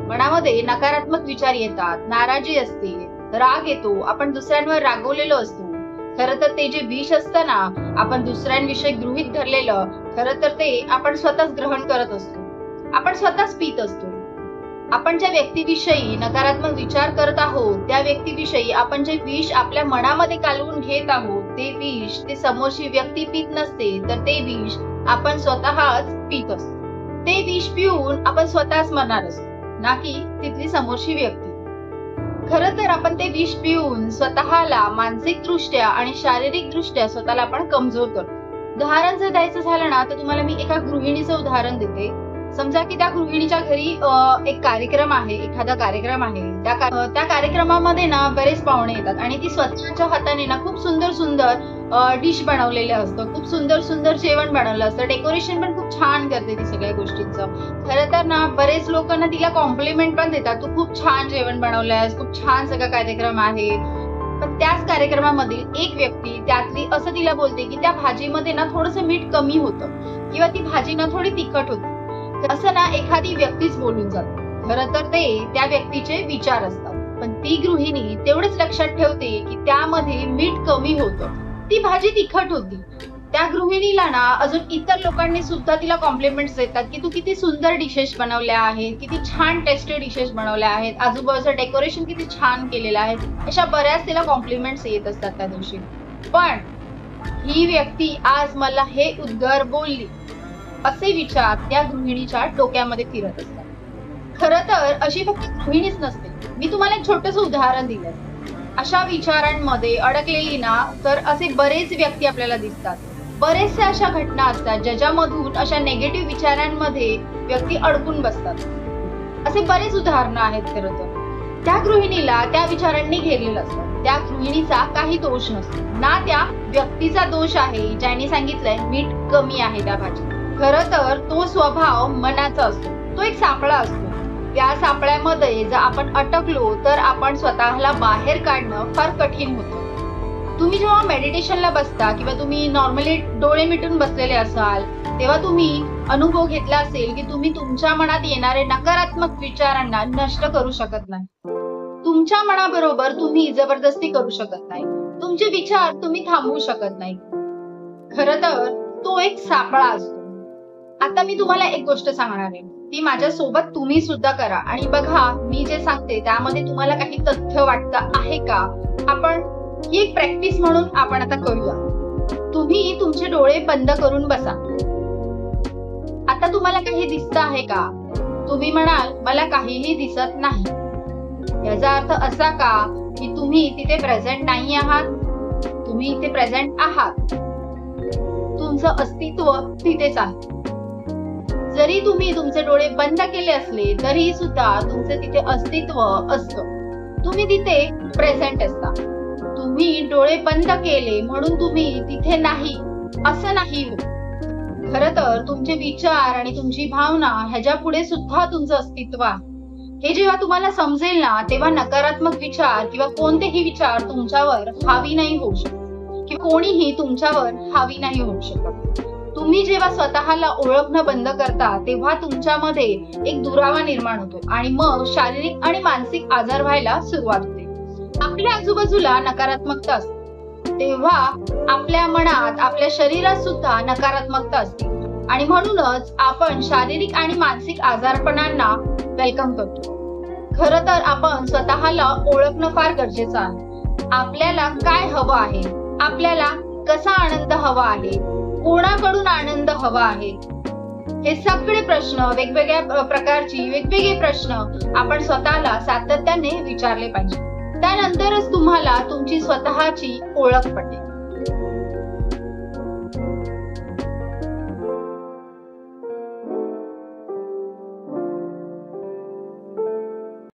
मनामध्ये नकारात्मक विचार येतात, नाराजी असते, राग येतो, आपण दुसऱ्यांवर रागवलेलो असतो. खरं तर ते जे विष असतं ना, आपण दुसऱ्यांविषयी गृहीत धरलेलं, खरं तर ते आपण स्वतःच ग्रहण करत असतो, आपण स्वतःच पित असतो. आपण ज्या व्यक्तीविषयी नकारात्मक विचार करत आहोत, त्या व्यक्तीविषयी आपण जे विष आपल्या मनामध्ये कालवून घेत आहोत, ते विष ते समोरची व्यक्ती पित नसते, तर ते विष आपण स्वतःच पित असतो. ते विष पिऊन आपण स्वतःच मरणार असतो, ना की तिथली समोरची व्यक्ती. खरं तर आपण ते विष पिऊन स्वतःला मानसिक दृष्ट्या आणि शारीरिक दृष्ट्या स्वतःला आपण कमजोर करतो. उदाहरण जर द्यायचं झालं ना, तर तुम्हाला मी एका गृहिणीचं उदाहरण देते. समजा की त्या गृहिणीच्या घरी एक कार्यक्रम आहे, एखादा कार्यक्रम आहे. त्या कार्यक्रमामध्ये ना बरेच पाहुणे येतात आणि ती स्वतःच्या हाताने ना खूप सुंदर सुंदर डिश बनवलेलं असतं, खूप सुंदर सुंदर जेवण बनवलं असतं, डेकोरेशन पण खूप छान करते ती सगळ्या गोष्टींचं. खरं तर ना बरेच लोक ना तिला कॉम्प्लिमेंट पण देतात, तू खूप छान जेवण बनवलंयस, खूप छान सगळा कार्यक्रम आहे. पण त्याच कार्यक्रमामधील एक व्यक्ती त्यातली असं तिला बोलते की त्या भाजीमध्ये ना थोडंसं मीठ कमी होतं किंवा ती भाजी ना थोडी तिखट होती. असं ना एखादी व्यक्तीच बोलून जाते. खरं तर ते त्या व्यक्तीचे विचार असतात, पण ती गृहिणी तेवढेच लक्षात ठेवते की त्यामध्ये मीठ कमी होतं, ती भाजी तिखट होती. त्या गृहिणीला ना अजून इतर लोकांनी सुद्धा तिला कॉम्प्लिमेंट्स देतात की तू किती सुंदर डिशेस बनवल्या आहेत, किती छान टेस्टी डिशेस बनवल्या आहेत, आजूबाजूचं डेकोरेशन किती छान केलेलं आहे. अशा बऱ्याच तिला कॉम्प्लिमेंट्स येत असतात त्या दिवशी. पण ही व्यक्ती आज मला हे उद्गार बोलली, असे विचार त्या गृहिणीच्या डोक्यामध्ये फिरत असतात. खरं तर अशी फक्त गृहिणीच नसते. मी तुम्हाला एक छोटंसं उदाहरण दिलंय. अशा विचारांमध्ये अडकलेली ना तर असे बरेच व्यक्ती आपल्याला दिसतात. बरेचशा अशा घटना असतात ज्याच्यामधून अशा नेगेटिव्ह विचारांमध्ये व्यक्ती अडकून बसतात. असे बरेच उदाहरणं आहेत. खरं तर त्या गृहिणीला त्या विचारांनी घेरलेलं असतं. त्या गृहिणीचा काही दोष नसतो, ना त्या व्यक्तीचा दोष आहे ज्याने सांगितलंय मीठ कमी आहे त्या भाजीत. खरं तर तो स्वभाव मनाचा असतो, तो एक सापळा असतो. या सापळ्यामध्ये जर आपण अटकलो तर आपण स्वतःला बाहेर काढणं फार कठीण होतं. तुम्ही जेव्हा मेडिटेशनला बसता किंवा तुम्ही नॉर्मली डोळे मिटून बसलेले असाल, तेव्हा तुम्ही अनुभव घेतला असेल की तुम्ही तुमच्या मनात येणारे नकारात्मक विचारांना नष्ट करू शकत नाही. तुमच्या मनाबरोबर तुम्ही जबरदस्ती करू शकत नाही. तुमचे विचार तुम्ही थांबवू शकत नाही. खरं तर तो एक सापळा असतो. आता मी तुम्हाला एक गोष्ट सांगणार आहे, ती माझ्या सोबत तुम्ही सुद्धा करा आणि बघा मी जे सांगते त्यामध्ये तुम्हाला काही तथ्य वाटतं आहे का. आपण ही एक प्रॅक्टिस म्हणून आपण आता करूया. तुम्ही तुमचे डोळे बंद करून बसा. आता तुम्हाला काही दिसतं आहे का? तुम्ही म्हणाल मला काहीही दिसत नाही. याचा अर्थ असा का की तुम्ही तिथे प्रेझेंट नाही आहात? तुम्ही इथे प्रेझेंट आहात. तुमचं अस्तित्व तिथेच आहे. जरी तुम्ही तुमचे डोळे बंद केले असले तरी सुद्धा तुमचे तिथे अस्तित्व असतं. तुम्ही तिथे प्रेझेंट असता. तुम्ही डोळे बंद केले म्हणून तुम्ही तिथे नाही असं नाही होत. खरं तर तुमचे विचार आणि तुमची भावना ह्याच्या पुढे सुद्धा तुमचं अस्तित्व आहे. हे जेव्हा तुम्हाला समजेल ना, तेव्हा नकारात्मक विचार किंवा कोणतेही विचार तुमच्यावर हावी नाही होऊ शकत किंवा कोणीही तुमच्यावर हावी नाही होऊ शकत. तुम्ही जेव्हा स्वतःला ओळखणं बंद करता तेव्हा तुमच्यामध्ये एक दुरावा निर्माण होतो आणि मग शारीरिक आणि मानसिक आजार व्हायला सुरुवात होते. आपल्या आजूबाजूला नकारात्मकता असते तेव्हा आपल्या मनात, आपल्या शरीरात सुद्धा नकारात्मकता असते आणि म्हणूनच आपण शारीरिक आणि मानसिक आजारपणांना वेलकम करतो. खरं तर आपण स्वतःला ओळखणं फार गरजेचं आहे. आपल्याला काय हवं आहे, आपल्याला कसा आनंद हवा आहे, कोणाकडून आनंद हवा आहे, हे सगळे प्रश्न, वेगवेगळ्या प्रकारची वेगवेगळे प्रश्न आपण स्वतःला सातत्याने विचारले पाहिजे. त्यानंतरच तुम्हाला तुमची स्वतःची ओळख पटेल.